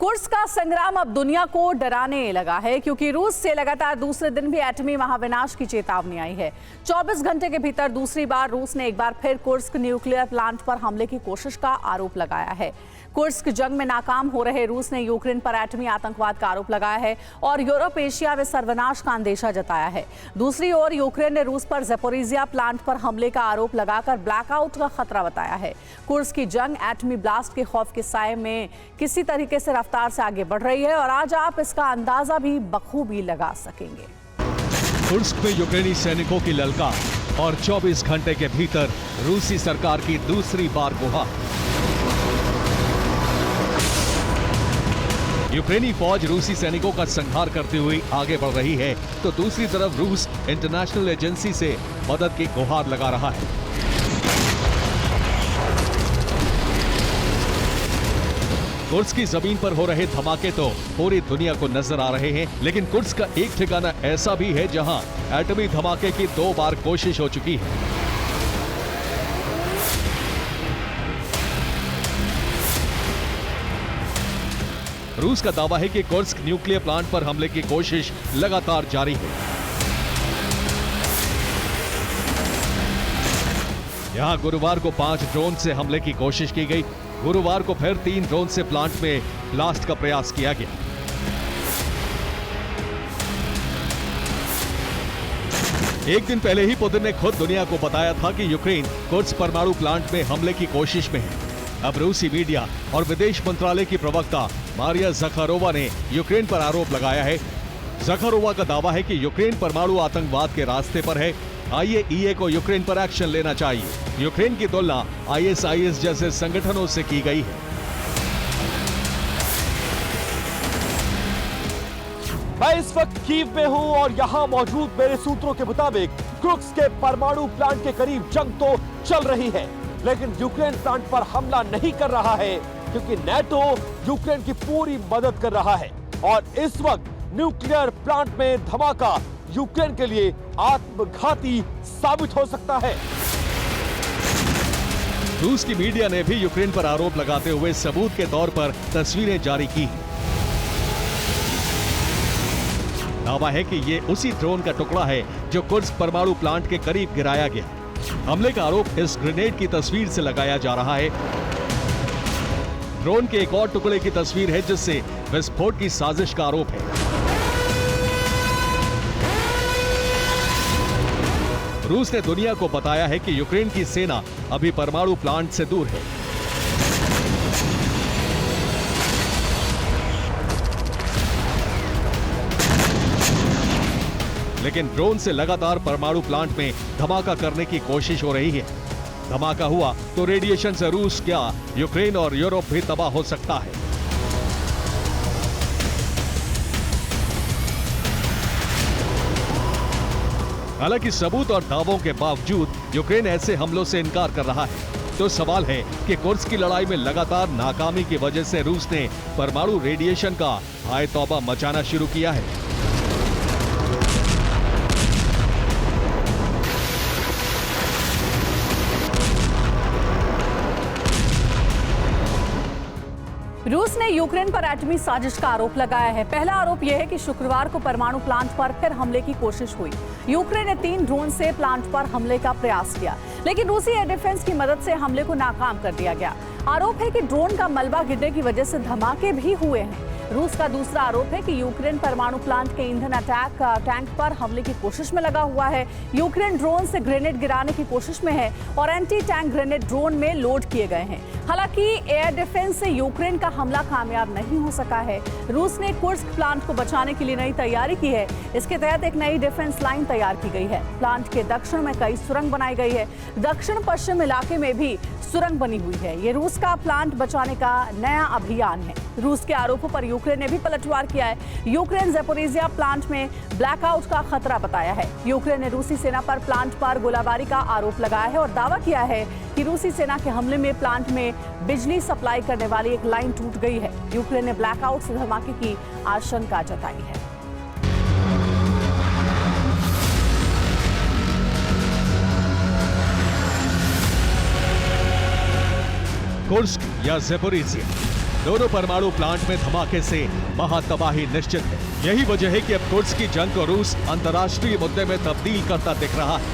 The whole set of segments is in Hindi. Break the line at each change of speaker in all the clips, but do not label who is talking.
कुर्स्क का संग्राम अब दुनिया को डराने लगा है क्योंकि रूस से लगातार दूसरे दिन भी एटमी महाविनाश की चेतावनी आई है। 24 घंटे के भीतर दूसरी बार रूस ने एक बार फिर कुर्स्क न्यूक्लियर प्लांट पर हमले की कोशिश का आरोप लगाया है। कुर्स्क जंग में नाकाम हो रहे रूस ने यूक्रेन पर एटमी आतंकवाद का आरोप लगाया है और यूरोप एशिया में सर्वनाश का अंदेशा जताया है। दूसरी ओर यूक्रेन ने रूस पर ज़ेपोरिजिया प्लांट पर हमले का आरोप लगाकर ब्लैकआउट का खतरा बताया है। कुर्स्क की जंग एटमी ब्लास्ट के खौफ के साए में किसी तरीके से रफ्तार से आगे बढ़ रही है और आज आप इसका अंदाजा भी बखूबी लगा सकेंगे।
कुर्स्क में यूक्रेनी सैनिकों की ललकार और 24 घंटे के भीतर रूसी सरकार की दूसरी बार गुहार। यूक्रेनी फौज रूसी सैनिकों का संहार करती हुई आगे बढ़ रही है तो दूसरी तरफ रूस इंटरनेशनल एजेंसी से मदद की गुहार लगा रहा है। कुर्स्क की जमीन पर हो रहे धमाके तो पूरी दुनिया को नजर आ रहे हैं, लेकिन कुर्स्क का एक ठिकाना ऐसा भी है जहां एटमी धमाके की 2 बार कोशिश हो चुकी है। रूस का दावा है कि कुर्स्क न्यूक्लियर प्लांट पर हमले की कोशिश लगातार जारी है। यहां गुरुवार को 5 ड्रोन से हमले की कोशिश की गई। गुरुवार को फिर 3 ड्रोन से प्लांट में ब्लास्ट का प्रयास किया गया। एक दिन पहले ही पुतिन ने खुद दुनिया को बताया था कि यूक्रेन कुर्स्क परमाणु प्लांट में हमले की कोशिश में है। अब रूसी मीडिया और विदेश मंत्रालय की प्रवक्ता मारिया ज़खारोवा ने यूक्रेन पर आरोप लगाया है। ज़खारोवा का दावा है कि यूक्रेन परमाणु आतंकवाद के रास्ते पर है। IAEA को यूक्रेन पर एक्शन लेना चाहिए। यूक्रेन की तुलना ISIS जैसे संगठनों से की गई है।
मैं इस वक्त कीव में हूं और यहां मौजूद मेरे सूत्रों के मुताबिक कुर्स्क के परमाणु प्लांट के करीब जंग तो चल रही है, लेकिन यूक्रेन प्लांट पर हमला नहीं कर रहा है क्योंकि नेटो यूक्रेन की पूरी मदद कर रहा है और इस वक्त न्यूक्लियर प्लांट में धमाका यूक्रेन के लिए आत्मघाती साबित हो सकता है।
रूस की मीडिया ने भी यूक्रेन पर आरोप लगाते हुए सबूत के तौर पर तस्वीरें जारी की। दावा है कि ये उसी ड्रोन का टुकड़ा है जो कुर्स्क परमाणु प्लांट के करीब गिराया गया। हमले का आरोप इस ग्रेनेड की तस्वीर से लगाया जा रहा है। ड्रोन के एक और टुकड़े की तस्वीर है जिससे विस्फोट की साजिश का आरोप है। रूस ने दुनिया को बताया है कि यूक्रेन की सेना अभी परमाणु प्लांट से दूर है। लेकिन ड्रोन से लगातार परमाणु प्लांट में धमाका करने की कोशिश हो रही है। धमाका हुआ तो रेडिएशन से रूस क्या यूक्रेन और यूरोप भी तबाह हो सकता है। हालांकि सबूत और दावों के बावजूद यूक्रेन ऐसे हमलों से इनकार कर रहा है। तो सवाल है कि कुर्स्क की लड़ाई में लगातार नाकामी की वजह से रूस ने परमाणु रेडिएशन का हाय तौबा मचाना शुरू किया है।
रूस ने यूक्रेन पर एटमी साजिश का आरोप लगाया है। पहला आरोप यह है कि शुक्रवार को परमाणु प्लांट पर फिर हमले की कोशिश हुई। यूक्रेन ने 3 ड्रोन से प्लांट पर हमले का प्रयास किया, लेकिन रूसी एयर डिफेंस की मदद से हमले को नाकाम कर दिया गया। आरोप है कि ड्रोन का मलबा गिरने की वजह से धमाके भी हुए हैं। रूस का दूसरा आरोप है कि यूक्रेन परमाणु प्लांट के ईंधन अटैक टैंक पर हमले की कोशिश में लगा हुआ है। यूक्रेन ड्रोन से ग्रेनेड गिराने की कोशिश में है और एंटी टैंक ग्रेनेड ड्रोन में लोड किए गए हैं। हालांकि एयर डिफेंस से यूक्रेन का हमला कामयाब नहीं हो सका है। रूस ने कुर्स्क प्लांट को बचाने के लिए नई तैयारी की है। इसके तहत एक नई डिफेंस लाइन तैयार की गई है। प्लांट के दक्षिण में कई सुरंग बनाई गई है। दक्षिण पश्चिम इलाके में भी सुरंग बनी हुई है। ये रूस का प्लांट बचाने का नया अभियान है। रूस के आरोपों पर यूक्रेन ने भी पलटवार किया है। यूक्रेन ज़ेपोरिजिया प्लांट में ब्लैकआउट का खतरा बताया है। यूक्रेन ने रूसी सेना पर प्लांट पर गोलाबारी का आरोप लगाया है और दावा किया है कि रूसी सेना के हमले में प्लांट में बिजली सप्लाई करने वाली एक लाइन टूट गई है। यूक्रेन ने ब्लैकआउट से धमाके की आशंका जताई है।
कुर्स्क या ज़ेपोरिजिया, दोनों परमाणु प्लांट में धमाके से महातबाही निश्चित है। यही वजह है कि अब कुर्स्क की जंग को रूस अंतर्राष्ट्रीय मुद्दे में तब्दील करता दिख रहा है।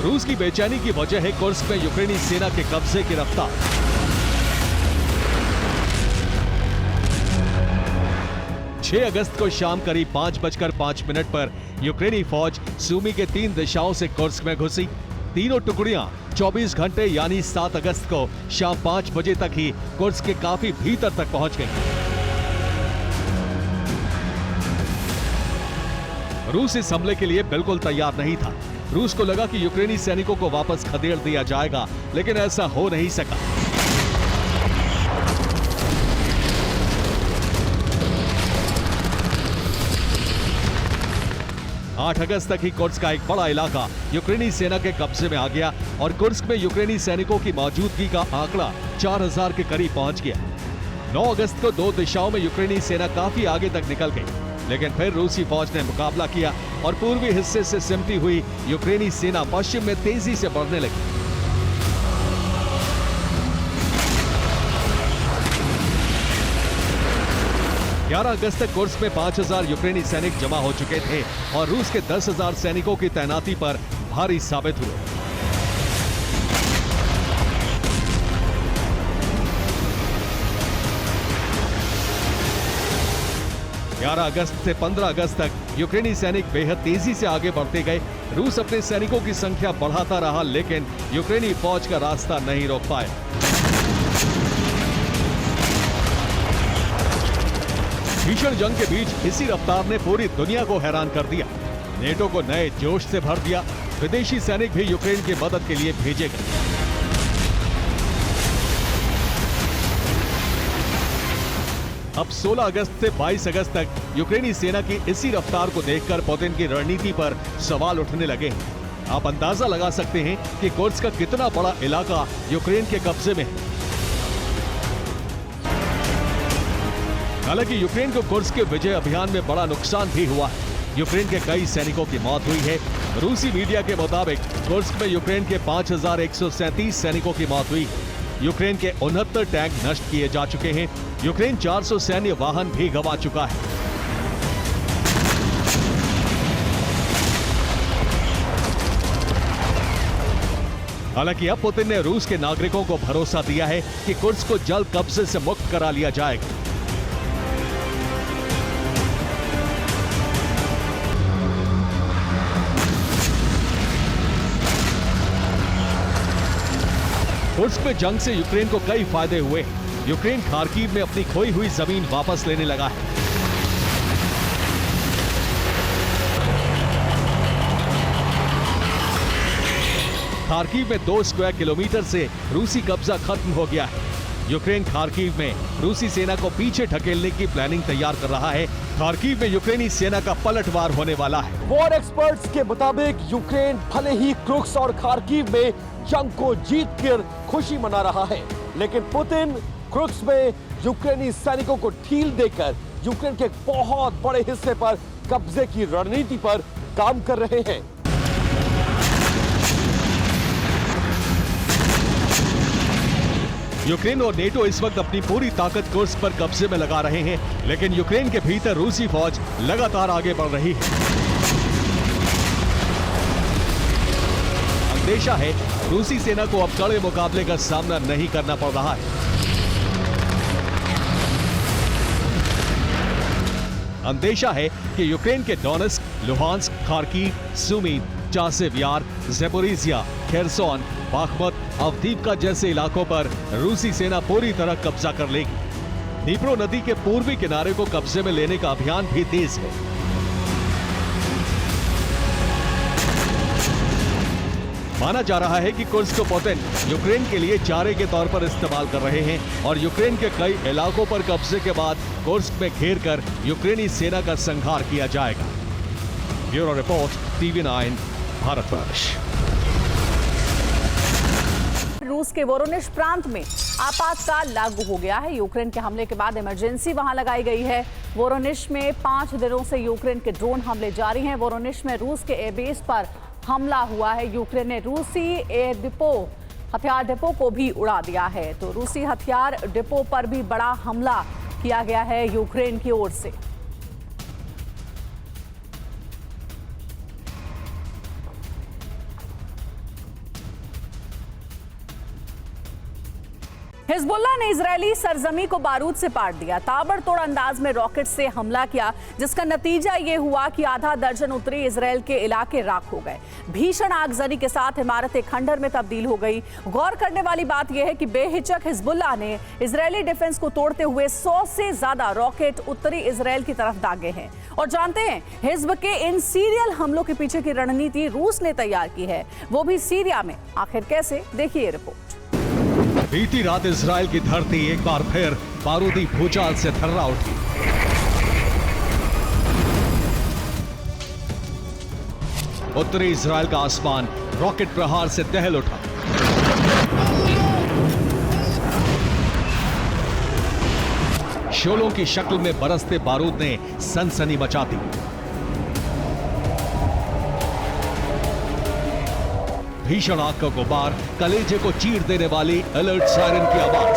रूस की बेचैनी की वजह है कुर्स्क में यूक्रेनी सेना के कब्जे की रफ्तार। 6 अगस्त को शाम करीब 5:05 पर यूक्रेनी फौज सूमी के 3 दिशाओं से कुर्स्क में घुसी। तीनों टुकड़ियां 24 घंटे यानी 7 अगस्त को शाम 5 बजे तक ही कुर्स्क के काफी भीतर तक पहुंच गई। रूस इस हमले के लिए बिल्कुल तैयार नहीं था। रूस को लगा कि यूक्रेनी सैनिकों को वापस खदेड़ दिया जाएगा, लेकिन ऐसा हो नहीं सका। 8 अगस्त तक ही कुर्स्क का एक बड़ा इलाका यूक्रेनी सेना के कब्जे में आ गया और कुर्स्क में यूक्रेनी सैनिकों की मौजूदगी का आंकड़ा 4000 के करीब पहुंच गया। 9 अगस्त को 2 दिशाओं में यूक्रेनी सेना काफी आगे तक निकल गई, लेकिन फिर रूसी फौज ने मुकाबला किया और पूर्वी हिस्से से सिमटी हुई यूक्रेनी सेना पश्चिम में तेजी से बढ़ने लगी। 11 अगस्त तक कुर्स्क में 5000 यूक्रेनी सैनिक जमा हो चुके थे और रूस के 10,000 सैनिकों की तैनाती पर भारी साबित हुए। अगस्त से 15 अगस्त तक यूक्रेनी सैनिक बेहद तेजी से आगे बढ़ते गए। रूस अपने सैनिकों की संख्या बढ़ाता रहा, लेकिन यूक्रेनी फौज का रास्ता नहीं रोक पाया। भीषण जंग के बीच इसी रफ्तार ने पूरी दुनिया को हैरान कर दिया। नेटो को नए जोश से भर दिया। विदेशी सैनिक भी यूक्रेन की मदद के लिए भेजे गए। अब 16 अगस्त से 22 अगस्त तक यूक्रेनी सेना की इसी रफ्तार को देखकर पुतिन की रणनीति पर सवाल उठने लगे हैं। आप अंदाजा लगा सकते हैं कि कुर्स्क का कितना बड़ा इलाका यूक्रेन के कब्जे में है। हालांकि यूक्रेन को कुर्स्क के विजय अभियान में बड़ा नुकसान भी हुआ है। यूक्रेन के कई सैनिकों की मौत हुई है। रूसी मीडिया के मुताबिक कुर्स्क में यूक्रेन के 5137 सैनिकों की मौत हुई। यूक्रेन के 69 टैंक नष्ट किए जा चुके हैं। यूक्रेन 400 सैन्य वाहन भी गंवा चुका है। हालांकि अब पुतिन ने रूस के नागरिकों को भरोसा दिया है कि कुर्स्क को जल्द कब्जे से मुक्त करा लिया जाएगा। कुर्स्क में जंग से यूक्रेन को कई फायदे हुए। यूक्रेन खार्किव में अपनी खोई हुई जमीन वापस लेने लगा है। खार्किव में 2 स्क्वायर किलोमीटर से रूसी कब्जा खत्म हो गया है। यूक्रेन खार्किव में रूसी सेना को पीछे ढकेलने की प्लानिंग तैयार कर रहा है। खार्किव में यूक्रेनी सेना का पलटवार होने वाला है।
वॉर एक्सपर्ट्स के मुताबिक यूक्रेन भले ही कुर्स्क और खार्किव में जंग को जीतकर खुशी मना रहा है, लेकिन पुतिन कुर्स्क में यूक्रेनी सैनिकों को ढील देकर यूक्रेन के बहुत बड़े हिस्से पर कब्जे की रणनीति पर काम कर रहे हैं।
यूक्रेन और नेटो इस वक्त अपनी पूरी ताकत कुर्स्क पर कब्जे में लगा रहे हैं, लेकिन यूक्रेन के भीतर रूसी फौज लगातार आगे बढ़ रही है। अंदेशा है रूसी सेना को अब कड़े मुकाबले का सामना नहीं करना पड़ रहा है। अंदेशा है कि यूक्रेन के डोनेस्क, लुहांस्क, खार्किव, सूमी, चासिव यार, ज़ेपोरिज़िया, खेरसोन, बाखमत, अवदीपका जैसे इलाकों पर रूसी सेना पूरी तरह कब्जा कर लेगी। दनीप्रो नदी के पूर्वी किनारे को कब्जे में लेने का अभियान भी तेज है। माना जा रहा है कि कुर्स्क को पुतिन यूक्रेन के लिए चारे के तौर पर इस्तेमाल कर रहे हैं और यूक्रेन के कई इलाकों पर कब्जे के बाद कुर्स्क में घेर कर यूक्रेनी सेना का संहार किया जाएगा। Bureau report, TV9, Bharatvarsh.
रूस के वोरोनिश प्रांत में आपातकाल लागू हो गया है। यूक्रेन के हमले के बाद इमरजेंसी वहां लगाई गई है। वोरोनिश में 5 दिनों से यूक्रेन के ड्रोन हमले जारी हैं। वोरोनिश में रूस के एयरबेस पर हमला हुआ है। यूक्रेन ने रूसी एयर डिपो, हथियार डिपो को भी उड़ा दिया है। तो रूसी हथियार डिपो पर भी बड़ा हमला किया गया है यूक्रेन की ओर से। हिजबुल्लाह ने इजरायली सरजमी को बारूद से पाट दिया। ताबड़तोड़ अंदाज में रॉकेट से हमला किया, जिसका नतीजा ये हुआ कि आधा दर्जन उत्तरी इजरायल के इलाके राख हो गए। भीषण आगजनी के साथ इमारतें खंडर में तब्दील हो गई। गौर करने वाली बात यह है कि बेहिचक हिजबुल्लाह ने इजरायली डिफेंस को तोड़ते हुए 100 से ज्यादा रॉकेट उत्तरी इजरायल की तरफ दागे हैं। और जानते हैं, हिजब के इन सीरियल हमलों के पीछे की रणनीति रूस ने तैयार की है, वो भी सीरिया में। आखिर कैसे, देखिए ये रिपोर्ट।
बीती रात इजरायल की धरती एक बार फिर बारूदी भूचाल से थर्रा उठी। उत्तरी इजरायल का आसमान रॉकेट प्रहार से दहल उठा। शोलों की शक्ल में बरसते बारूद ने सनसनी मचा दी। भीषण आग का गुबार, कलेजे को चीर देने वाली अलर्ट सायरन की आवाज।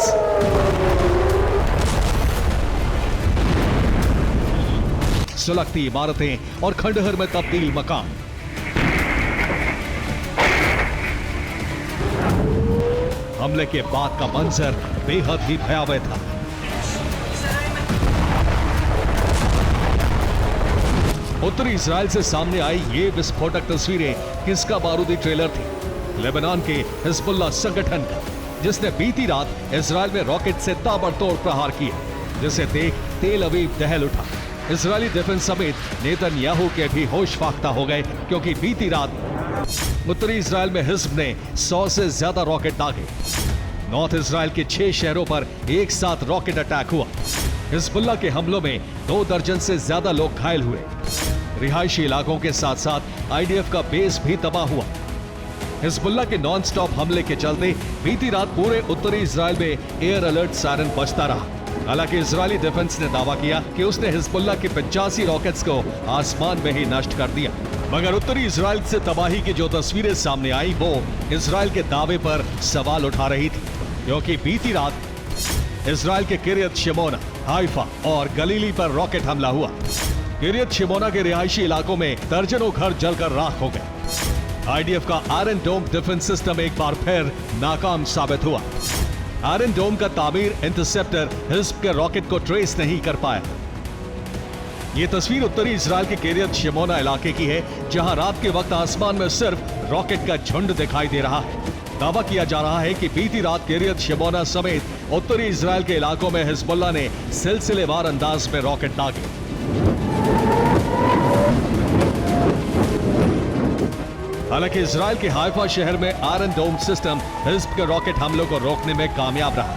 सुलगती इमारतें और खंडहर में तब्दील मकान। हमले के बाद का मंजर बेहद ही भयावह था। उत्तरी इजरायल से सामने आई ये विस्फोटक तस्वीरें किसका बारूदी ट्रेलर थी? लेबनान के हिजबुल्लाह संगठन का, जिसने बीती रात इजरायल में रॉकेट से ताबड़तोड़ प्रहार किया, जिसे देख तेल अवीव दहल उठा। इजरायली डिफेंस समेत नेतन्याहू के भी होश फाख्ता हो गए, क्योंकि बीती रात उत्तरी इजरायल में हिजब ने 100 से ज्यादा रॉकेट दागे। नॉर्थ इजरायल के 6 शहरों पर एक साथ रॉकेट अटैक हुआ। हिजबुल्लाह के हमलों में 2 दर्जन से ज्यादा लोग घायल हुए। रिहायशी इलाकों के साथ साथ आईडीएफ का बेस भी तबाह हुआ। हिजबुल्लाह के नॉन स्टॉप हमले के चलते बीती रात पूरे उत्तरी इजरायल में एयर अलर्ट सायरन बजता रहा। हालांकि इजरायली डिफेंस ने दावा किया कि उसने हिजबुल्लाह के 85 रॉकेट्स को आसमान में ही नष्ट कर दिया। मगर उत्तरी इजरायल से तबाही की जो तस्वीरें सामने आई, वो इजरायल के दावे पर सवाल उठा रही थी, क्योंकि बीती रात इजरायल के किरियत शिमोना, हाइफा और गलीली पर रॉकेट हमला हुआ। किरियत शिमोना के रिहायशी इलाकों में दर्जनों घर जलकर राख हो गए। आईडीएफ का आयरन डोम डिफेंस सिस्टम एक बार फिर नाकाम साबित हुआ। आयरन डोम का तामीर इंटरसेप्टर हिजब के रॉकेट को ट्रेस नहीं कर पाया। ये तस्वीर उत्तरी इजरायल के किरियत शिमोना इलाके की है, जहां रात के वक्त आसमान में सिर्फ रॉकेट का झुंड दिखाई दे रहा है। दावा किया जा रहा है कि बीती रात किरियत शिमोना समेत उत्तरी इजरायल के इलाकों में हिजबुल्लाह ने सिलसिलेवार अंदाज में रॉकेट दागे। हालांकि इजरायल के हाइफा शहर में आयरन डोम सिस्टम हिजब के रॉकेट हमलों को रोकने में कामयाब रहा।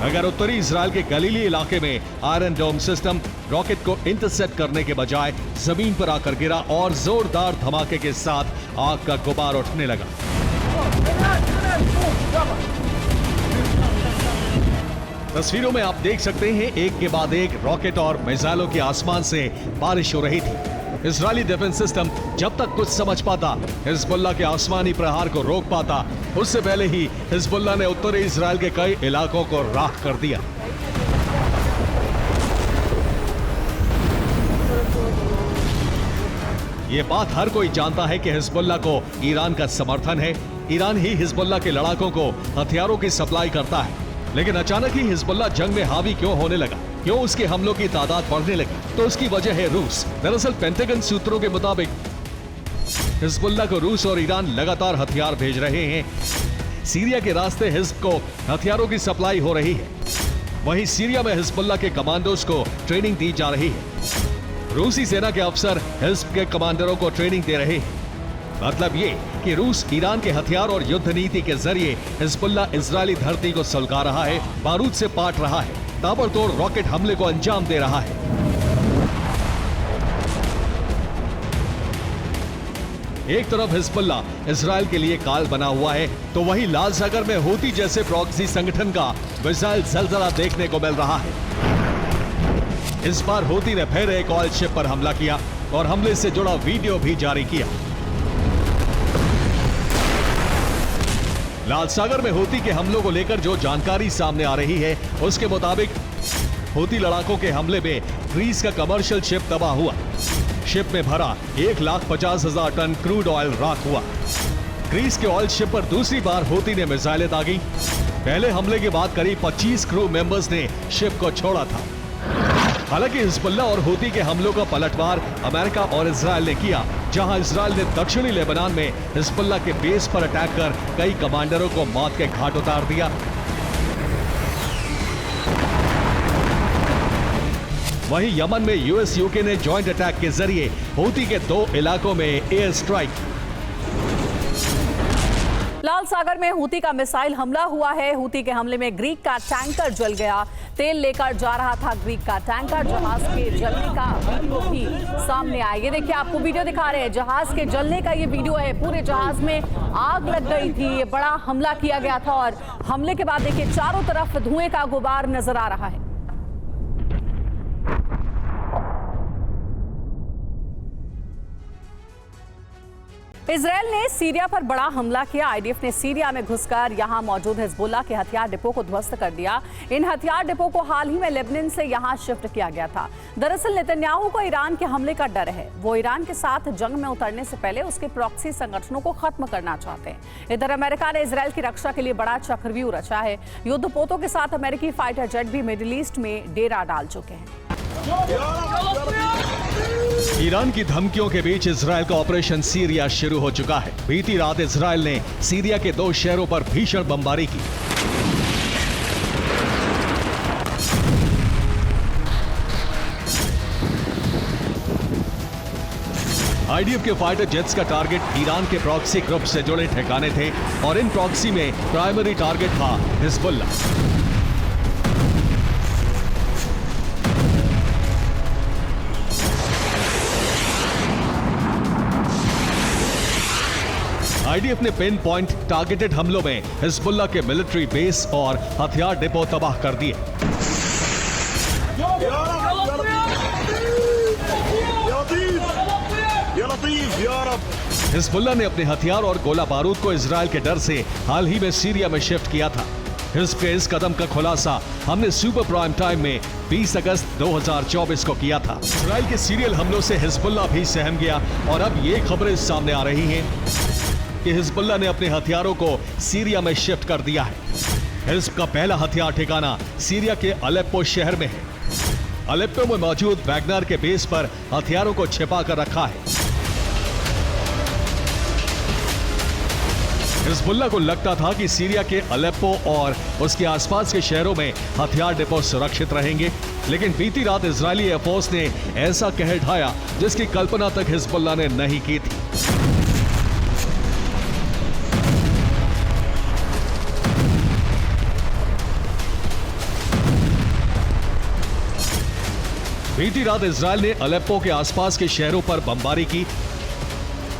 अगर उत्तरी इजरायल के गलीली इलाके में आयरन डोम सिस्टम रॉकेट को इंटरसेप्ट करने के बजाय जमीन पर आकर गिरा और जोरदार धमाके के साथ आग का गुबार उठने लगा। तस्वीरों में आप देख सकते हैं, एक के बाद एक रॉकेट और मिसाइलों की आसमान से बारिश हो रही थी। इजरायली डिफेंस सिस्टम जब तक कुछ समझ पाता, हिजबुल्लाह के आसमानी प्रहार को रोक पाता, उससे पहले ही हिजबुल्लाह ने उत्तरी इजरायल के कई इलाकों को राख कर दिया। ये बात हर कोई जानता है कि हिजबुल्लाह को ईरान का समर्थन है। ईरान ही हिजबुल्लाह के लड़ाकों को हथियारों की सप्लाई करता है। लेकिन अचानक ही हिजबुल्लाह जंग में हावी क्यों होने लगा? क्यों उसके हमलों की तादाद बढ़ने लगी? तो उसकी वजह है रूस। दरअसल पेंटागन सूत्रों के मुताबिक हिजबुल्लाह को रूस और ईरान लगातार हथियार भेज रहे हैं। सीरिया के रास्ते हिजब को हथियारों की सप्लाई हो रही है। वहीं सीरिया में हिजबुल्लाह के कमांडोज को ट्रेनिंग दी जा रही है। रूसी सेना के अफसर हिजब के कमांडरों को ट्रेनिंग दे रहे हैं। मतलब ये कि रूस ईरान के हथियार और युद्ध नीति के जरिए हिजबुल्लाह इजरायली धरती को सुलगा रहा है, बारूद से पाट रहा है, ताबड़तोड़ रॉकेट हमले को अंजाम दे रहा है। एक तरफ हिजबुल्लाह इजरायल के लिए काल बना हुआ है, तो वहीं लाल सागर में हूती जैसे प्रॉक्सी संगठन का मिसाइल जलजला देखने को मिल रहा है। इस बार हूती ने फिर एक ऑयल शिप पर हमला किया और हमले से जुड़ा वीडियो भी जारी किया। लाल सागर में हूती के हमलों को लेकर जो जानकारी सामने आ रही है, उसके मुताबिक हूती लड़ाकों के हमले में ग्रीस का कमर्शियल शिप तबाह हुआ। शिप में भरा 1,50,000 टन क्रूड ऑयल राख हुआ। ग्रीस के ऑयल शिप पर दूसरी बार हूती ने मिसाइलें दागी। पहले हमले के बाद करीब 25 क्रू मेंबर्स ने शिप को छोड़ा था। हालांकि हिजबुल्ला और हूती के हमलों का पलटवार अमेरिका और इजराइल ने किया, जहां इजराइल ने दक्षिणी लेबनान में हिजबुल्ला के बेस पर अटैक कर कई कमांडरों को मौत के घाट उतार दिया। वहीं यमन में यूएस यूके ने जॉइंट अटैक के जरिए हूती के 2 इलाकों में एयर स्ट्राइक।
लाल सागर में हूती का मिसाइल हमला हुआ है। हूती के हमले में ग्रीक का टैंकर जल गया। तेल लेकर जा रहा था ग्रीक का टैंकर। जहाज के जलने का वीडियो भी सामने आया। ये देखिए, आपको वीडियो दिखा रहे हैं, जहाज के जलने का ये वीडियो है। पूरे जहाज में आग लग गई थी। ये बड़ा हमला किया गया था और हमले के बाद देखिए चारों तरफ धुएं का गुबार नजर आ रहा है। इजरायल ने सीरिया पर बड़ा हमला किया। आईडीएफ ने सीरिया में घुसकर यहां मौजूद हिजबुल्ला के हथियार डिपो को ध्वस्त कर दिया। इन हथियार डिपो को हाल ही में लेबनान से यहां शिफ्ट किया गया था। दरअसल नेतन्याहू को ईरान के हमले का डर है। वो ईरान के साथ जंग में उतरने से पहले उसके प्रॉक्सी संगठनों को खत्म करना चाहते हैं। इधर अमेरिका ने इजरायल की रक्षा के लिए बड़ा चक्रव्यूह रचा है। युद्धपोतों के साथ अमेरिकी फाइटर जेट भी मिडिल ईस्ट में डेरा डाल चुके हैं।
ईरान की धमकियों के बीच इजरायल का ऑपरेशन सीरिया शुरू हो चुका है। बीती रात इजरायल ने सीरिया के 2 शहरों पर भीषण बमबारी की। आईडीएफ के फाइटर जेट्स का टारगेट ईरान के प्रॉक्सी ग्रुप से जुड़े ठिकाने थे और इन प्रॉक्सी में प्राइमरी टारगेट था हिजबुल्ला। आईडीएफ ने पिन पॉइंट टारगेटेड हमलों में हिजबुल्ला के मिलिट्री बेस और हथियार डिपो तबाह कर दिए। हिजबुल्ला ने अपने हथियार और गोला बारूद को इजरायल के डर से हाल ही में सीरिया में शिफ्ट किया था। हिजब के इस कदम का खुलासा हमने सुपर प्राइम टाइम में 20 अगस्त 2024 को किया था। इजरायल के सीरियल हमलों से हिजबुल्ला भी सहम गया और अब ये खबरें सामने आ रही हैं कि हिजबुल्ला ने अपने हथियारों को सीरिया में शिफ्ट कर दिया है। हिजब का पहला हथियार ठिकाना सीरिया के अलेप्पो शहर में है। अलेप्पो में मौजूद वैगनर के बेस पर हथियारों को छिपा कर रखा है। हिजबुल्ला को लगता था कि सीरिया के अलेप्पो और उसके आसपास के शहरों में हथियार डिपो सुरक्षित रहेंगे, लेकिन बीती रात इजरायली एयरफोर्स ने ऐसा कहर ढाया जिसकी कल्पना तक हिजबुल्ला ने नहीं की थी। बीती रात इजरायल ने अलेप्पो के आसपास के शहरों पर बमबारी की।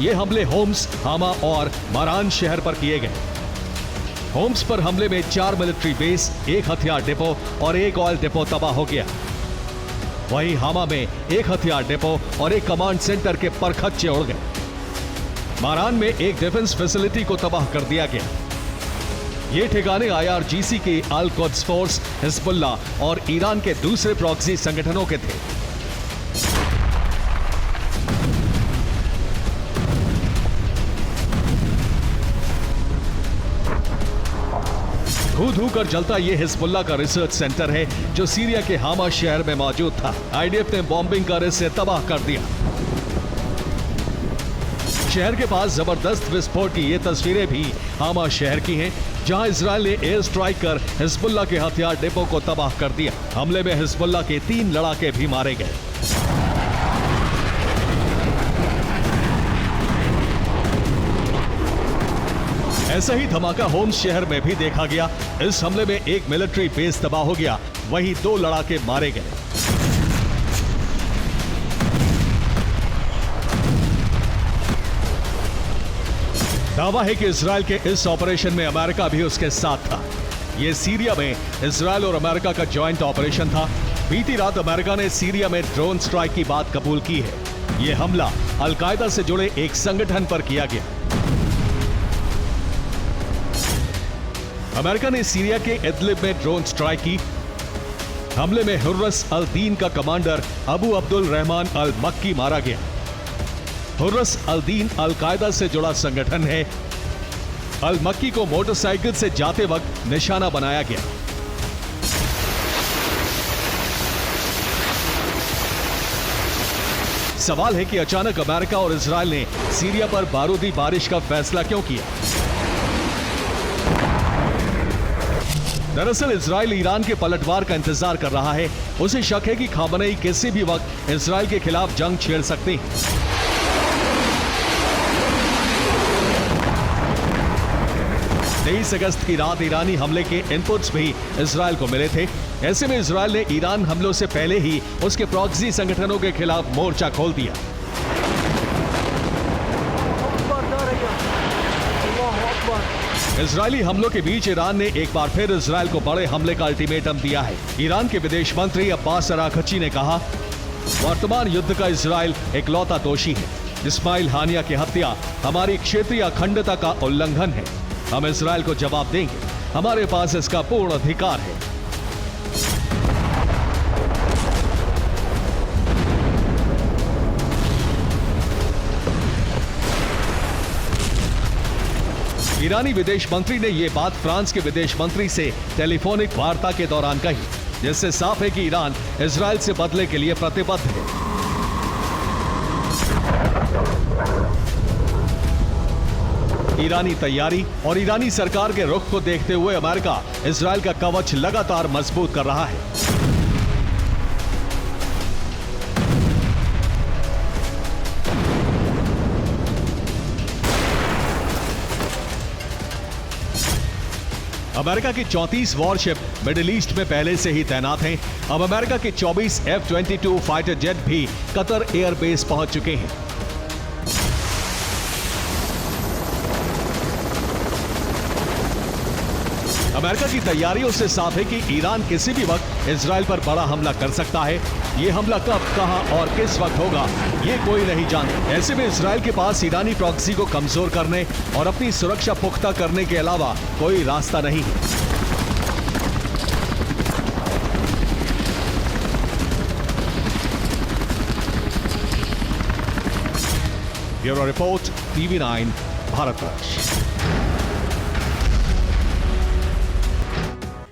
ये हमले होम्स, हामा और मारान शहर पर किए गए। होम्स पर हमले में 4 मिलिट्री बेस, 1 हथियार डिपो और 1 ऑयल डिपो तबाह हो गया। वहीं हामा में 1 हथियार डिपो और 1 कमांड सेंटर के परखच्चे उड़ गए। मारान में 1 डिफेंस फैसिलिटी को तबाह कर दिया गया। ये ठिकाने IRGC के अल कुद्स फोर्स, हिजबुल्ला और ईरान के दूसरे प्रॉक्सी संगठनों के थे। धू कर जलता ये हिजबुल्ला का रिसर्च सेंटर है जो सीरिया के हामा शहर में मौजूद था। आईडीएफ ने बॉम्बिंग कर इसे तबाह कर दिया। शहर के पास जबरदस्त विस्फोट की ये तस्वीरें भी हामा शहर की हैं, जहां इजरायल ने एयर स्ट्राइक कर हिजबुल्ला के हथियार डिपो को तबाह कर दिया। हमले में हिजबुल्ला के 3 लड़ाके भी मारे गए। ऐसा ही धमाका होम्स शहर में भी देखा गया। इस हमले में 1 मिलिट्री बेस तबाह हो गया, वहीं 2 लड़ाके मारे गए। दावा है कि इजरायल के इस ऑपरेशन में अमेरिका भी उसके साथ था। यह सीरिया में इजरायल और अमेरिका का जॉइंट ऑपरेशन था। बीती रात अमेरिका ने सीरिया में ड्रोन स्ट्राइक की बात कबूल की है। यह हमला अल-कायदा से जुड़े एक संगठन पर किया गया। अमेरिका ने सीरिया के इदलिब में ड्रोन स्ट्राइक की। हमले में हुर्रस अल-दीन का कमांडर अबू अब्दुल रहमान अल-मक्की मारा गया। हुर्रस अल-दीन अल-कायदा से जुड़ा संगठन है। अल-मक्की को मोटरसाइकिल से जाते वक्त निशाना बनाया गया। सवाल है कि अचानक अमेरिका और इजराइल ने सीरिया पर बारूदी बारिश का फैसला क्यों किया? दरअसल इजराइल ईरान के पलटवार का इंतजार कर रहा है। उसे शक है कि खामनेई किसी भी वक्त इजराइल के खिलाफ जंग छेड़ सकते हैं। 23 अगस्त की रात ईरानी हमले के इनपुट्स भी इजराइल को मिले थे। ऐसे में इजराइल ने ईरान हमलों से पहले ही उसके प्रॉक्सी संगठनों के खिलाफ मोर्चा खोल दिया। इजरायली हमलों के बीच ईरान ने एक बार फिर इजराइल को बड़े हमले का अल्टीमेटम दिया है। ईरान के विदेश मंत्री अब्बास अराघची ने कहा, वर्तमान युद्ध का इजराइल इकलौता दोषी है। इस्माइल हानिया की हत्या हमारी क्षेत्रीय अखंडता का उल्लंघन है। हम इजराइल को जवाब देंगे। हमारे पास इसका पूर्ण अधिकार है। ईरानी विदेश मंत्री ने यह बात फ्रांस के विदेश मंत्री से टेलीफोनिक वार्ता के दौरान कही, जिससे साफ है कि ईरान इजराइल से बदले के लिए प्रतिबद्ध है। ईरानी तैयारी और ईरानी सरकार के रुख को देखते हुए अमेरिका इजराइल का कवच लगातार मजबूत कर रहा है। अमेरिका की 34 वॉरशिप मिडिल ईस्ट में पहले से ही तैनात हैं। अब अमेरिका के 24 F-22 फाइटर जेट भी कतर एयरबेस पहुंच चुके हैं। अमेरिका की तैयारियों से साफ है कि ईरान किसी भी वक्त इजराइल पर बड़ा हमला कर सकता है। ये हमला कब, कहां और किस वक्त होगा, ये कोई नहीं जानता। ऐसे में इजराइल के पास ईरानी प्रॉक्सी को कमजोर करने और अपनी सुरक्षा पुख्ता करने के अलावा कोई रास्ता नहीं है। Bureau report, TV9 Bharatvarsh.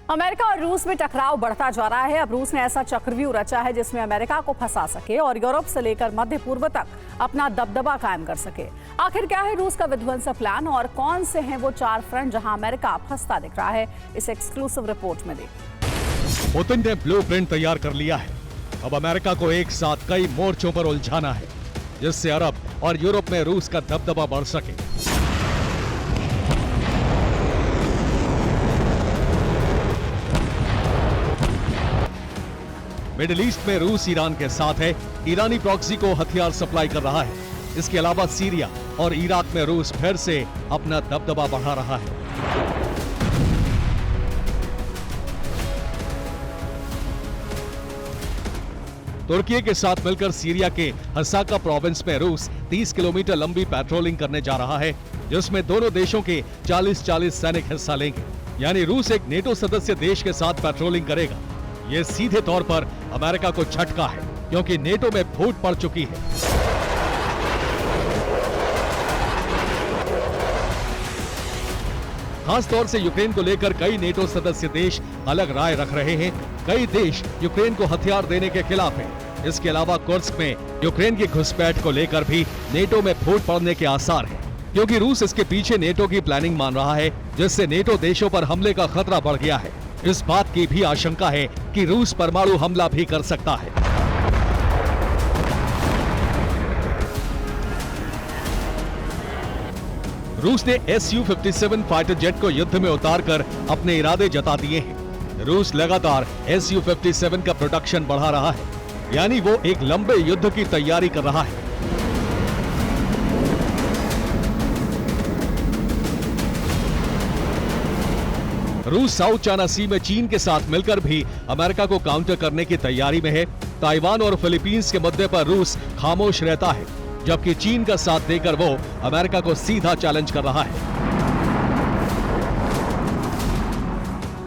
America और रूस में टकराव बढ़ता जा रहा है। अब रूस ने ऐसा चक्रव्यूह रचा है जिसमें अमेरिका को फंसा सके और यूरोप से लेकर मध्य पूर्व तक अपना दबदबा कायम कर सके। आखिर क्या है रूस का विध्वंसक प्लान और कौन से हैं वो 4 फ्रंट जहां अमेरिका फंसता दिख रहा है, इस एक्सक्लूसिव रिपोर्ट में देखिए।
पुतिन ने ब्लूप्रिंट तैयार कर लिया है। अब अमेरिका को एक साथ कई मोर्चों पर उलझाना है, जिससे अरब और यूरोप में रूस का दबदबा बढ़ सके। मिडिल ईस्ट में रूस ईरान के साथ है। ईरानी प्रॉक्सी को हथियार सप्लाई कर रहा है। इसके अलावा सीरिया और इराक में रूस फिर से अपना दबदबा बढ़ा रहा है। तुर्की के साथ मिलकर सीरिया के हसाका प्रोविंस में रूस 30 किलोमीटर लंबी पेट्रोलिंग करने जा रहा है, जिसमें दोनों देशों के 40-40 सैनिक हिस्सा लेंगे। यानी रूस एक नेटो सदस्य देश के साथ पेट्रोलिंग करेगा। यह सीधे तौर पर अमेरिका को झटका है, क्योंकि नेटो में फूट पड़ चुकी है। खास तौर से यूक्रेन को लेकर कई नेटो सदस्य देश अलग राय रख रहे हैं। कई देश यूक्रेन को हथियार देने के खिलाफ हैं। इसके अलावा कुर्स्क में यूक्रेन की घुसपैठ को लेकर भी नेटो में फूट पड़ने के आसार हैं, क्योंकि रूस इसके पीछे नेटो की प्लानिंग मान रहा है, जिससे नेटो देशों पर हमले का खतरा बढ़ गया है। इस बात की भी आशंका है कि रूस परमाणु हमला भी कर सकता है। रूस ने Su-57 फाइटर जेट को युद्ध में उतारकर अपने इरादे जता दिए हैं। रूस लगातार Su-57 का प्रोडक्शन बढ़ा रहा है, यानी वो एक लंबे युद्ध की तैयारी कर रहा है। रूस साउथ चाइना सी में चीन के साथ मिलकर भी अमेरिका को काउंटर करने की तैयारी में है। ताइवान और फिलीपींस के मुद्दे पर रूस खामोश रहता है, जबकि चीन का साथ देकर वो अमेरिका को सीधा चैलेंज कर रहा है।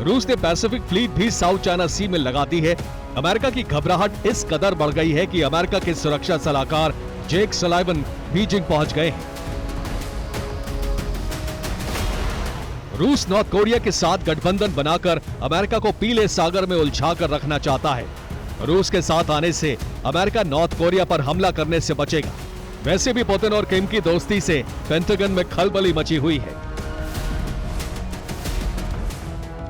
रूस ने पैसिफिक फ्लीट भी साउथ चाइना सी में लगा दी है। अमेरिका की घबराहट इस कदर बढ़ गई है कि अमेरिका के सुरक्षा सलाहकार जेक सलाइवन बीजिंग पहुंच गए हैं। रूस नॉर्थ कोरिया के साथ गठबंधन बनाकर अमेरिका को पीले सागर में उलझाकर रखना चाहता है। रूस के साथ आने से अमेरिका नॉर्थ कोरिया पर हमला करने से बचेगा। वैसे भी पुतिन और किम की दोस्ती से पेंटागन में खलबली मची हुई है,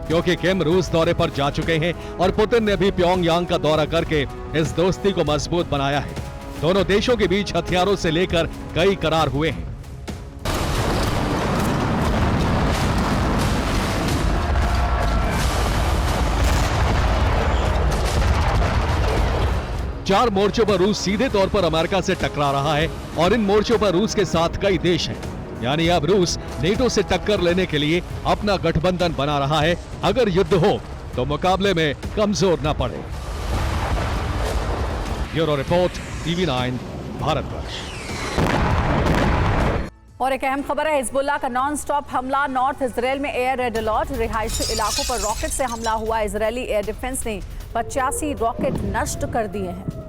क्योंकि किम रूस दौरे पर जा चुके हैं और पुतिन ने भी प्योंगयांग का दौरा करके इस दोस्ती को मजबूत बनाया है। दोनों देशों के बीच हथियारों से लेकर कई करार हुए हैं। चार मोर्चों पर रूस सीधे तौर पर अमेरिका से टकरा रहा है और इन मोर्चों पर रूस के साथ कई देश हैं। यानी अब रूस नेटो से टक्कर लेने के लिए अपना गठबंधन बना रहा है, अगर युद्ध हो तो मुकाबले में कमजोर न पड़े। Bureau report, TV9 Bharatvarsh.
और एक अहम खबर है, हिजबुल्लाह का नॉन स्टॉप हमला, नॉर्थ इजराइल में एयर रेड अलर्ट, रिहायशी इलाकों पर रॉकेट से हमला हुआ। इजरायली एयर डिफेंस ने 85 रॉकेट नष्ट कर दिए हैं।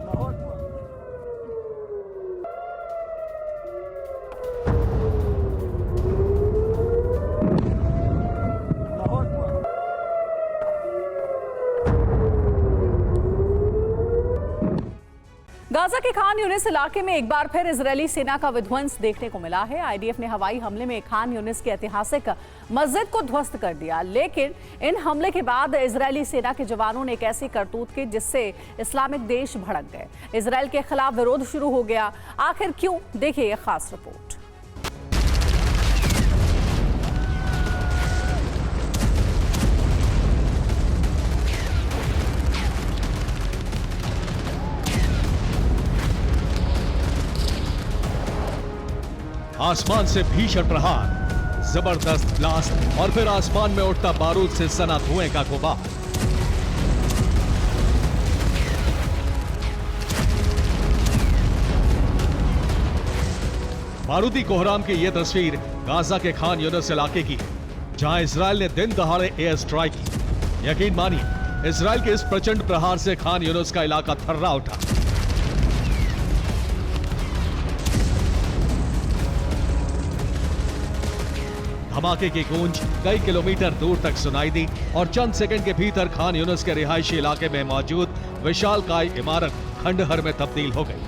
गाजा के खान यूनिस इलाके में एक बार फिर इजरायली सेना का विध्वंस देखने को मिला है। आईडीएफ ने हवाई हमले में खान यूनिस की ऐतिहासिक मस्जिद को ध्वस्त कर दिया, लेकिन इन हमले के बाद इजरायली सेना के जवानों ने एक ऐसी करतूत की जिससे इस्लामिक देश भड़क गए। इजरायल के खिलाफ विरोध शुरू हो गया। आखिर क्यों, देखिए ये खास रिपोर्ट।
आसमान से भीषण प्रहार, जबरदस्त ब्लास्ट और फिर आसमान में उठता बारूद से सना धुएं का गुबार। बारूदी कोहराम की यह तस्वीर गाजा के खान यूनिस इलाके की है, जहां इजरायल ने दिन दहाड़े एयर स्ट्राइक की। यकीन मानिए, इजरायल के इस प्रचंड प्रहार से खान यूनिस का इलाका थर्रा उठा। धमाके की गूंज कई किलोमीटर दूर तक सुनाई दी और चंद सेकंड के भीतर खान यूनिस के रिहायशी इलाके में मौजूद विशालकाय इमारत खंडहर में तब्दील हो गई।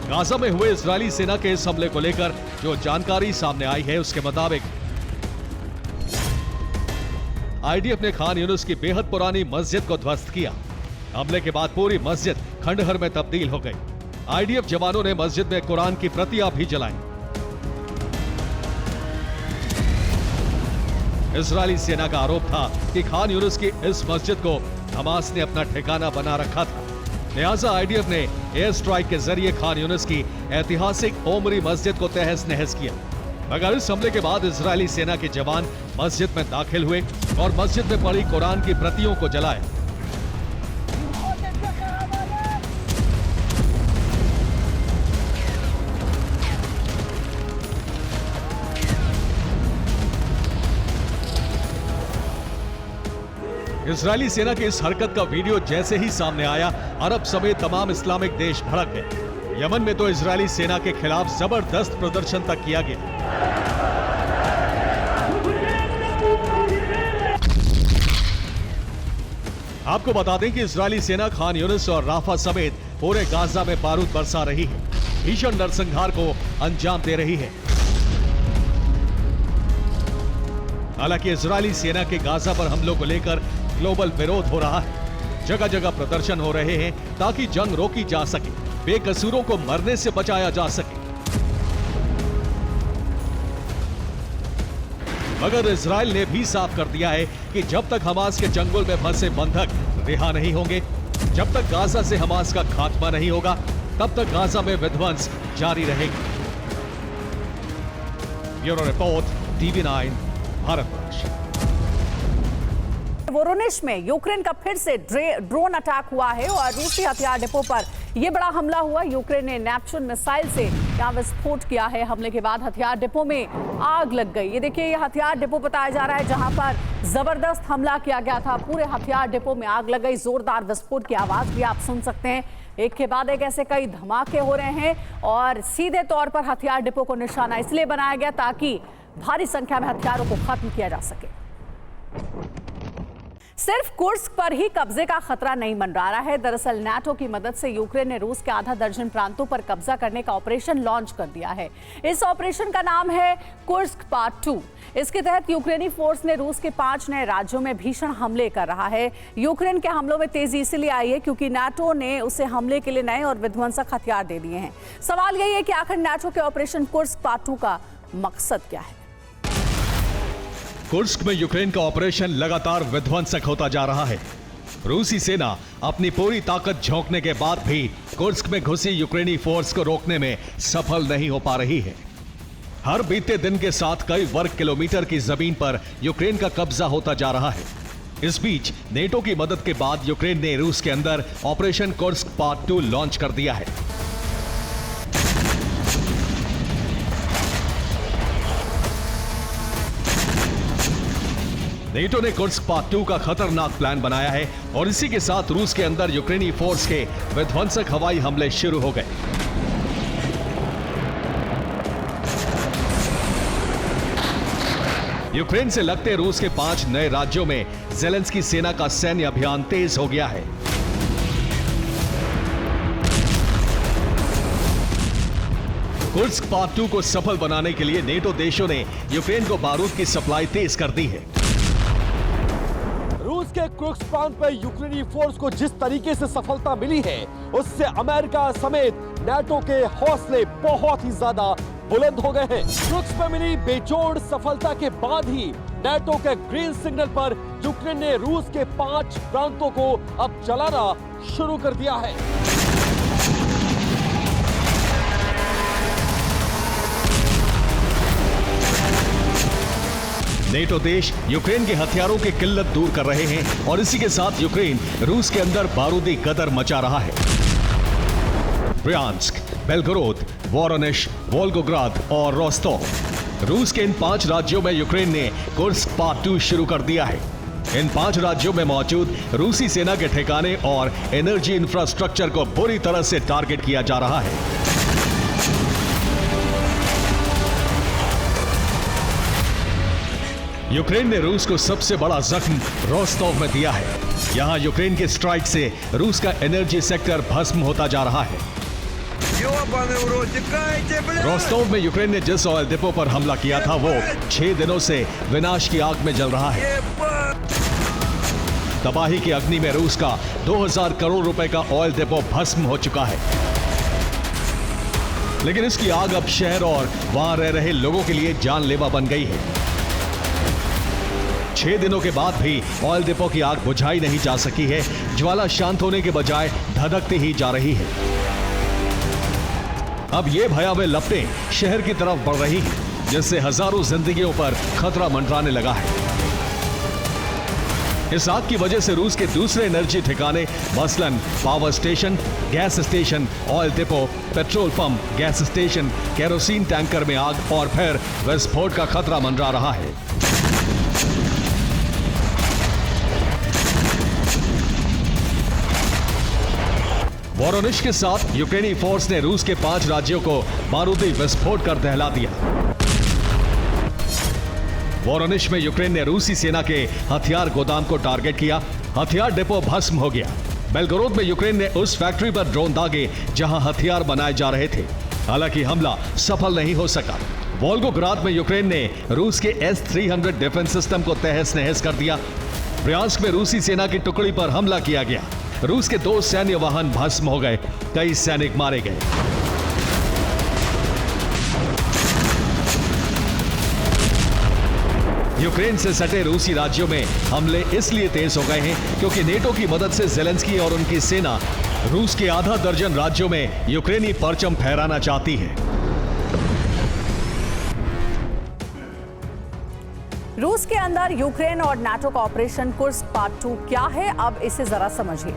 गाजा में हुए इजरायली सेना के इस हमले को लेकर जो जानकारी सामने आई है, उसके मुताबिक आईडीएफ ने खान यूनिस की बेहद पुरानी मस्जिद को ध्वस्त किया। हमले के बाद पूरी मस्जिद खंडहर में तब्दील हो गई। आईडीएफ जवानों ने मस्जिद में कुरान की प्रतियां भी जलाई। इजरायली सेना का आरोप था कि खान यूनिस की इस मस्जिद को हमास ने अपना ठिकाना बना रखा था, लिहाजा आईडीएफ ने एयर स्ट्राइक के जरिए खान यूनिस की ऐतिहासिक ओमरी मस्जिद को तहस नहस किया। मगर इस हमले के बाद इजरायली सेना के जवान मस्जिद में दाखिल हुए और मस्जिद में पड़ी कुरान की प्रतियों को जलाया। इजरायली सेना की इस हरकत का वीडियो जैसे ही सामने आया, अरब समेत तमाम इस्लामिक देश भड़क गए। यमन में तो इजरायली सेना के खिलाफ जबरदस्त प्रदर्शन तक किया गया। आपको बता दें कि इजरायली सेना खान यूनिस और राफा समेत पूरे गाजा में बारूद बरसा रही है, भीषण नरसंहार को अंजाम दे रही है। हालांकि इजरायली सेना के गाजा पर हमलों को लेकर ग्लोबल विरोध हो रहा है। जगह जगह प्रदर्शन हो रहे हैं ताकि जंग रोकी जा सके, बेकसूरों को मरने से बचाया जा सके। मगर इजरायल ने भी साफ कर दिया है कि जब तक हमास के चंगुल में फंसे बंधक रिहा नहीं होंगे, जब तक गाजा से हमास का खात्मा नहीं होगा, तब तक गाजा में विध्वंस जारी रहेगा। Bureau report, TV9 Bharatvarsh.
Voronezh में यूक्रेन का फिर से ड्रोन अटैक हुआ है और रूसी हथियार डिपो पर यह बड़ा हमला हुआ। यूक्रेन ने नेपच्यून मिसाइल से यहां विस्फोट किया है। हमले के बाद हथियार डिपो में आग लग गई। ये देखिए, यह हथियार डिपो बताया जा रहा है जहां पर जबरदस्त हमला किया गया था। पूरे हथियार डिपो में आग लग गई। जोरदार विस्फोट की आवाज भी आप सुन सकते हैं। एक के बाद एक ऐसे कई धमाके हो रहे हैं और सीधे तौर पर हथियार डिपो को निशाना इसलिए बनाया गया ताकि भारी संख्या में हथियारों को खत्म किया जा सके। सिर्फ कुर्स्क पर ही कब्जे का खतरा नहीं मंडरा रहा है। दरअसल नाटो की मदद से यूक्रेन ने रूस के आधा दर्जन प्रांतों पर कब्जा करने का ऑपरेशन लॉन्च कर दिया है। इस ऑपरेशन का नाम है कुर्स्क पार्ट 2। इसके तहत यूक्रेनी फोर्स ने रूस के 5 नए राज्यों में भीषण हमले कर रहा है। यूक्रेन के हमलों में तेजी इसलिए आई है क्योंकि नाटो ने उसे हमले के लिए नए और विध्वंसक हथियार दे दिए हैं। सवाल यही है कि आखिर नाटो के ऑपरेशन कुर्स्क पार्ट 2 का मकसद क्या है।
कुर्स्क में यूक्रेन का ऑपरेशन लगातार विध्वंसक होता जा रहा है। रूसी सेना अपनी पूरी ताकत झोंकने के बाद भी कुर्स्क में घुसी यूक्रेनी फोर्स को रोकने में सफल नहीं हो पा रही है। हर बीते दिन के साथ कई वर्ग किलोमीटर की जमीन पर यूक्रेन का कब्जा होता जा रहा है। इस बीच नेटो की मदद के बाद यूक्रेन ने रूस के अंदर ऑपरेशन कुर्स्क पार्ट 2 लॉन्च कर दिया है। नेटो ने कुर्स्क पार्ट 2 का खतरनाक प्लान बनाया है और इसी के साथ रूस के अंदर यूक्रेनी फोर्स के विध्वंसक हवाई हमले शुरू हो गए। यूक्रेन से लगते रूस के 5 नए राज्यों में ज़ेलेंस्की सेना का सैन्य अभियान तेज हो गया है। कुर्स्क पार्ट 2 को सफल बनाने के लिए नेटो देशों ने यूक्रेन को बारूद की सप्लाई तेज कर दी है।
रूस के कुर्स्क प्रांत पर यूक्रेनी फोर्स को जिस तरीके से सफलता मिली है, उससे अमेरिका समेत नाटो के हौसले बहुत ही ज्यादा बुलंद हो गए हैं। कुर्स्क में मिली बेजोड़ सफलता के बाद ही नाटो के ग्रीन सिग्नल पर यूक्रेन ने रूस के 5 प्रांतों को अब चलाना शुरू कर दिया है।
नेटो देश यूक्रेन के हथियारों की किल्लत दूर कर रहे हैं और इसी के साथ यूक्रेन रूस के अंदर बारूदी गदर मचा रहा है। ब्रियांस्क, बेलगोरोद, वोरोनिश, वोल्गोग्राद और रोस्टोव, रूस के इन 5 राज्यों में यूक्रेन ने कुर्स्क पार्ट 2 शुरू कर दिया है। इन 5 राज्यों में मौजूद रूसी सेना के ठिकाने और एनर्जी इंफ्रास्ट्रक्चर को बुरी तरह से टारगेट किया जा रहा है। यूक्रेन ने रूस को सबसे बड़ा जख्म रोस्टोव में दिया है। यहां यूक्रेन के स्ट्राइक से रूस का एनर्जी सेक्टर भस्म होता जा रहा है। रोस्टोव में यूक्रेन ने जिस ऑयल डिपो पर हमला किया था वो 6 दिनों से विनाश की आग में जल रहा है। तबाही की अग्नि में रूस का 2000 करोड़ रुपए का ऑयल डिपो भस्म हो चुका है। लेकिन इसकी आग अब शहर और वहां रह रहे लोगों के लिए जानलेवा बन गई है। 6 दिनों के बाद भी ऑयल डिपो की आग बुझाई नहीं जा सकी है। ज्वाला शांत होने के बजाय धधकती ही जा रही है। अब ये भयावह लपटें शहर की तरफ बढ़ रही हैं, जिससे हजारों जिंदगियों पर खतरा मंडराने लगा है। इस आग की वजह से रूस के दूसरे एनर्जी ठिकाने मसलन power station, gas station, oil depot, petrol pump, gas station, kerosene tanker में आग और फिर विस्फोट का खतरा मंडरा रहा है। वोरोनिश के साथ यूक्रेनी फोर्स ने रूस के 5 राज्यों को बारूदी विस्फोट कर दहला दिया। वोरोनिश में यूक्रेन ने रूसी सेना के हथियार गोदाम को टारगेट किया। हथियार डिपो भस्म हो गया। बेलगोरोद में यूक्रेन ने उस फैक्ट्री पर ड्रोन दागे जहां हथियार बनाए जा रहे थे। हालांकि हमला सफल नहीं हो सका। वोल्गोग्राद में यूक्रेन ने रूस के S-300 डिफेंस सिस्टम को तहस नहस कर दिया। ब्रियांस्क में रूसी सेना की टुकड़ी पर हमला किया गया। रूस के 2 सैन्य वाहन भस्म हो गए। कई सैनिक मारे गए। यूक्रेन से सटे रूसी राज्यों में हमले इसलिए तेज हो गए हैं क्योंकि नेटो की मदद से ज़ेलेंस्की और उनकी सेना रूस के आधा दर्जन राज्यों में यूक्रेनी परचम फहराना चाहती है।
रूस के अंदर यूक्रेन और नाटो का ऑपरेशन कुर्स्क पार्ट 2 क्या है, अब इसे जरा समझिए।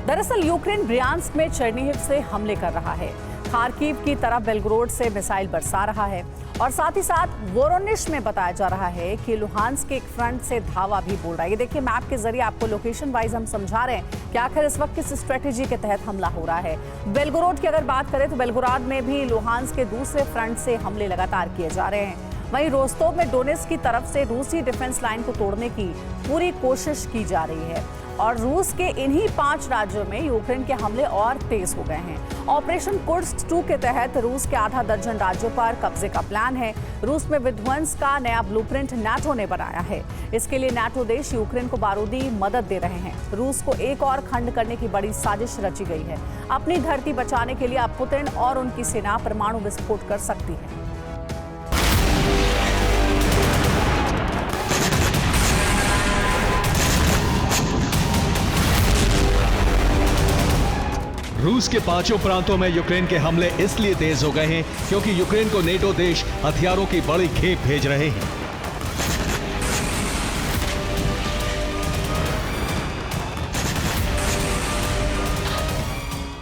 दरअसल यूक्रेन ब्रियांस्क में चेर्निहिव से हमले कर रहा है, खार्किव की तरफ बेलग्रोड से मिसाइल बरसा रहा है और साथ ही साथ वोरोनिश में बताया जा रहा है कि लुहांस्क के एक फ्रंट से धावा भी बोल रहा है। ये देखिए मैप के जरिए आपको लोकेशन वाइज हम समझा रहे हैं कि आखिर इस वक्त किस स्ट्रेटेजी के तहत हमला हो रहा है। बेलग्रोड की अगर बात करें तो बेलग्राद में भी लुहांस्क के दूसरे फ्रंट से हमले लगातार किए जा रहे हैं। वहीं रोस्तोव में डोनेट्स्क की तरफ से रूसी डिफेंस लाइन को तोड़ने की पूरी कोशिश की जा रही है और रूस के इन्हीं 5 राज्यों में यूक्रेन के हमले और तेज हो गए हैं। ऑपरेशन कुर्स्क 2 के तहत रूस के आधा दर्जन राज्यों पर कब्जे का प्लान है। रूस में विध्वंस का नया ब्लूप्रिंट नाटो ने बनाया है। इसके लिए नाटो देश यूक्रेन को बारूदी मदद दे रहे हैं। रूस को एक और खंड करने की बड़ी साजिश रची गई है। अपनी धरती बचाने के लिए अब पुतिन और उनकी सेना परमाणु विस्फोट कर सकती है।
रूस के 5 प्रांतों में यूक्रेन के हमले इसलिए तेज हो गए हैं क्योंकि यूक्रेन को नेटो देश हथियारों की बड़ी खेप भेज रहे हैं।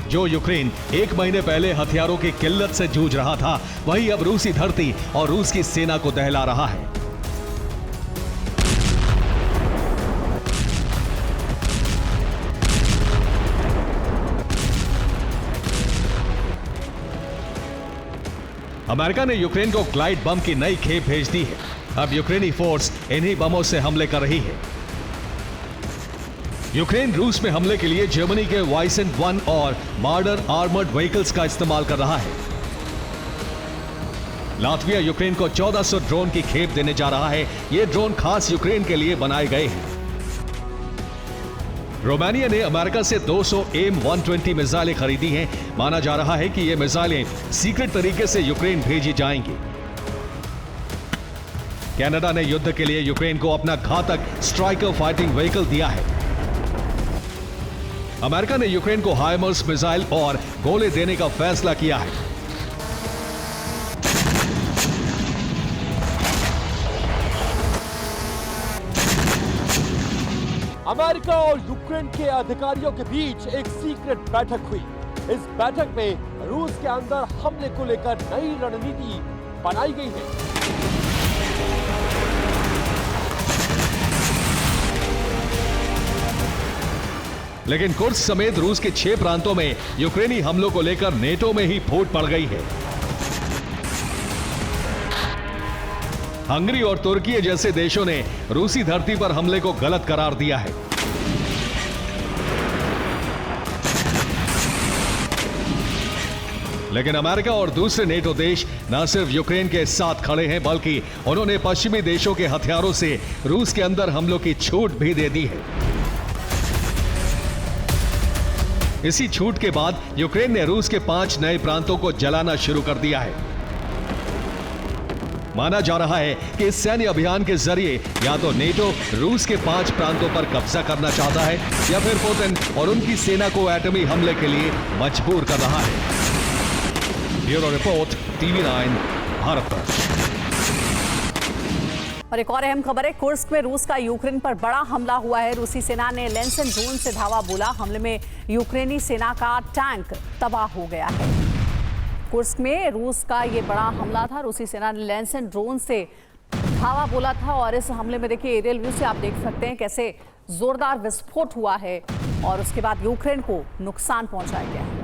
जो यूक्रेन 1 महीने पहले हथियारों की किल्लत से जूझ रहा था, वही अब रूसी धरती और रूस की सेना को दहला रहा है। अमेरिका ने यूक्रेन को ग्लाइड बम की नई खेप भेज दी है। अब यूक्रेनी फोर्स इन्हीं बमों से हमले कर रही है। यूक्रेन रूस में हमले के लिए जर्मनी के वाइसेंट 1 और मार्डर आर्मर्ड व्हीकल्स का इस्तेमाल कर रहा है। लातविया यूक्रेन को 1400 ड्रोन की खेप देने जा रहा है। ये ड्रोन खास यूक्रेन के लिए बनाए गए हैं। रोमानिया ने अमेरिका से 200 M120 मिसाइलें खरीदी हैं। माना जा रहा है कि ये मिसाइलें सीक्रेट तरीके से यूक्रेन भेजी जाएंगी। कनाडा ने युद्ध के लिए यूक्रेन को अपना घातक स्ट्राइकर फाइटिंग व्हीकल दिया है। अमेरिका ने यूक्रेन को हाइमर्स मिसाइल और गोले देने का फैसला किया है।
अमेरिका और यूक्रेन के अधिकारियों के बीच एक सीक्रेट बैठक हुई। इस बैठक में रूस के अंदर हमले को लेकर नई रणनीति बनाई गई है।
लेकिन कुर्स्क समेत रूस के 6 प्रांतों में यूक्रेनी हमलों को लेकर नेटो में ही फूट पड़ गई है। हंगरी और तुर्की जैसे देशों ने रूसी धरती पर हमले को गलत करार दिया है। लेकिन अमेरिका और दूसरे नेटो देश न सिर्फ यूक्रेन के साथ खड़े हैं, बल्कि उन्होंने पश्चिमी देशों के हथियारों से रूस के अंदर हमलों की छूट भी दे दी है। इसी छूट के बाद यूक्रेन ने रूस के 5 नए प्रांतों को जलाना शुरू कर दिया है। माना जा रहा है कि इस सैन्य अभियान के जरिए या तो नेटो रूस के 5 प्रांतों पर कब्जा करना चाहता है या फिर पुतिन और उनकी सेना को एटमी हमले के लिए मजबूर कर रहा है। ब्यूरो रिपोर्ट, TV9 भारत वर्ष।
और एक और अहम खबर है, कुर्स्क में रूस का यूक्रेन पर बड़ा हमला हुआ है। रूसी सेना ने लेंसन ड्रोन से धावा बोला। हमले में यूक्रेनी सेना का टैंक तबाह हो गया है। कुर्स्क में रूस का ये बड़ा हमला था। रूसी सेना ने लेंसन ड्रोन से धावा बोला था और इस हमले में देखिए एरियल व्यू से आप देख सकते हैं कैसे जोरदार विस्फोट हुआ है और उसके बाद यूक्रेन को नुकसान पहुंचाया गया है।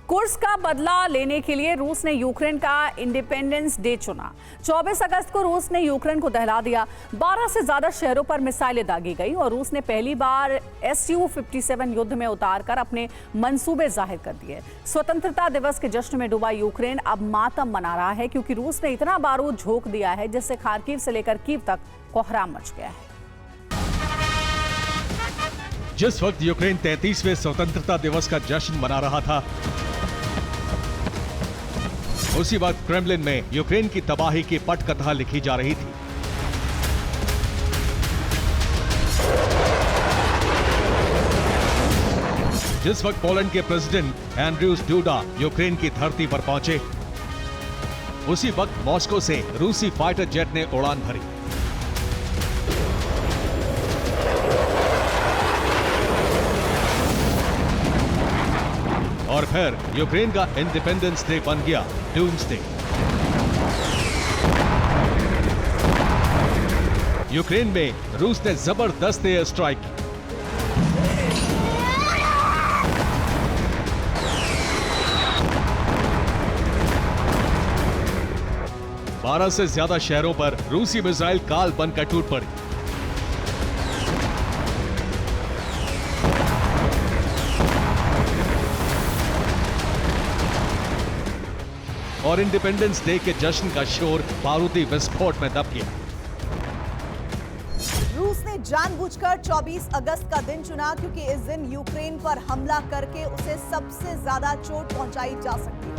कुर्स्क का बदला लेने के लिए रूस ने यूक्रेन का इंडिपेंडेंस डे चुना। 24 अगस्त को रूस ने यूक्रेन को दहला दिया। 12 से ज्यादा शहरों पर मिसाइलें दागी गई और रूस ने पहली बार Su-57 युद्ध में उतारकर अपने मंसूबे जाहिर कर दिए। स्वतंत्रता दिवस के जश्न में डूबा यूक्रेन अब मातम मना रहा है क्योंकि रूस ने इतना बारूद झोंक दिया है जिससे खार्किव से लेकर कीव तक कोहराम मच गया है।
जिस वक्त यूक्रेन 33वें स्वतंत्रता दिवस का जश्न मना रहा था, उसी वक्त क्रेमलिन में यूक्रेन की तबाही की पटकथा लिखी जा रही थी। जिस वक्त पोलैंड के प्रेसिडेंट एंड्रयूस डूडा यूक्रेन की धरती पर पहुंचे, उसी वक्त मॉस्को से रूसी फाइटर जेट ने उड़ान भरी। और फिर यूक्रेन का इंडिपेंडेंस डे बन गया डूम्सडे। यूक्रेन में रूस ने जबरदस्त एयर स्ट्राइक की। बारह से ज्यादा शहरों पर रूसी मिसाइल काल बनकर टूट पड़ी। और इंडिपेंडेंस डे के जश्न का शोर बारूदी विस्फोट में दब गया।
रूस ने जानबूझकर 24 अगस्त का दिन चुना क्योंकि इस दिन यूक्रेन पर हमला करके उसे सबसे ज्यादा चोट पहुंचाई जा सकती है।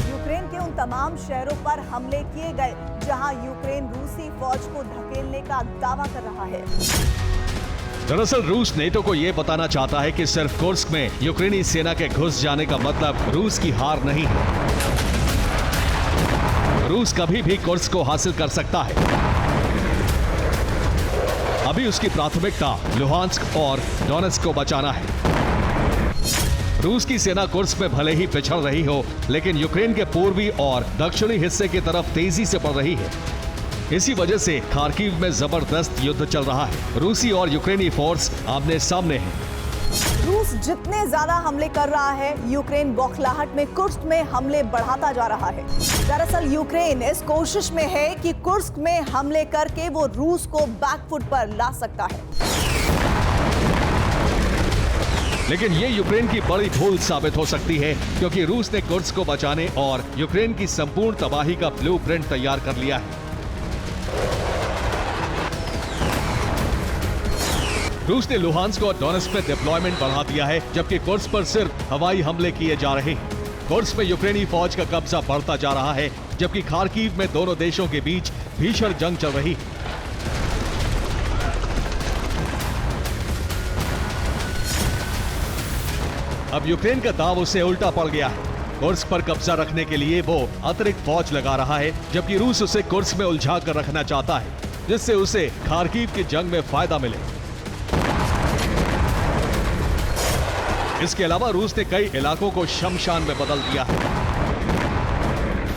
यूक्रेन के उन तमाम शहरों पर हमले किए गए जहां यूक्रेन रूसी फौज को धकेलने का दावा कर रहा है।
दरअसल रूस नेटो को यह बताना चाहता है कि सिर्फ कुर्स्क में यूक्रेनी सेना के घुस जाने का मतलब रूस की हार नहीं है। रूस कभी भी कुर्स्क को हासिल कर सकता है। अभी उसकी प्राथमिकता लुहांस्क और डोनेत्स्क को बचाना है। रूस की सेना कुर्स्क में भले ही पिछड़ रही हो, लेकिन यूक्रेन के पूर्वी और दक्षिणी हिस्से की तरफ तेजी से बढ़ रही है। इसी वजह से खार्किव में जबरदस्त युद्ध चल रहा है। रूसी और यूक्रेनी फोर्स आमने सामने हैं।
रूस जितने ज्यादा हमले कर रहा है, यूक्रेन बौखलाहट में कुर्स्क में हमले बढ़ाता जा रहा है। दरअसल यूक्रेन इस कोशिश में है कि कुर्स्क में हमले करके वो रूस को बैकफुट पर ला सकता है।
लेकिन ये यूक्रेन की बड़ी भूल साबित हो सकती है, क्योंकि रूस ने कुर्स्क को बचाने और यूक्रेन की संपूर्ण तबाही का ब्लूप्रिंट तैयार कर लिया है। रूस ने लुहांस्क और डोनेत्स्क में डिप्लॉयमेंट बढ़ा दिया है, जबकि कुर्स्क पर सिर्फ हवाई हमले किए जा रहे हैं। कुर्स्क में यूक्रेनी फौज का कब्जा बढ़ता जा रहा है, जबकि खार्किव में दोनों देशों के बीच भीषण जंग चल रही है। अब यूक्रेन का दांव उससे उल्टा पड़ गया है। कुर्स्क पर कब्जा रखने के लिए वो अतिरिक्त फौज लगा रहा है, जबकि रूस उसे कुर्स्क में उलझा कर रखना चाहता है, जिससे उसे खार्किव की जंग में फायदा मिले। इसके अलावा रूस ने कई इलाकों को शमशान में बदल दिया है।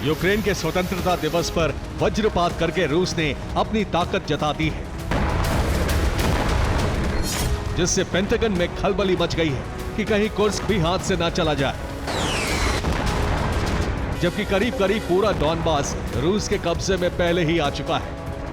यूक्रेन के स्वतंत्रता दिवस पर वज्रपात करके रूस ने अपनी ताकत जता दी है, जिससे पेंटागन में खलबली मच गई है कि कहीं कुर्स्क भी हाथ से ना चला जाए। जबकि करीब करीब पूरा डॉनबास रूस के कब्जे में पहले ही आ चुका है।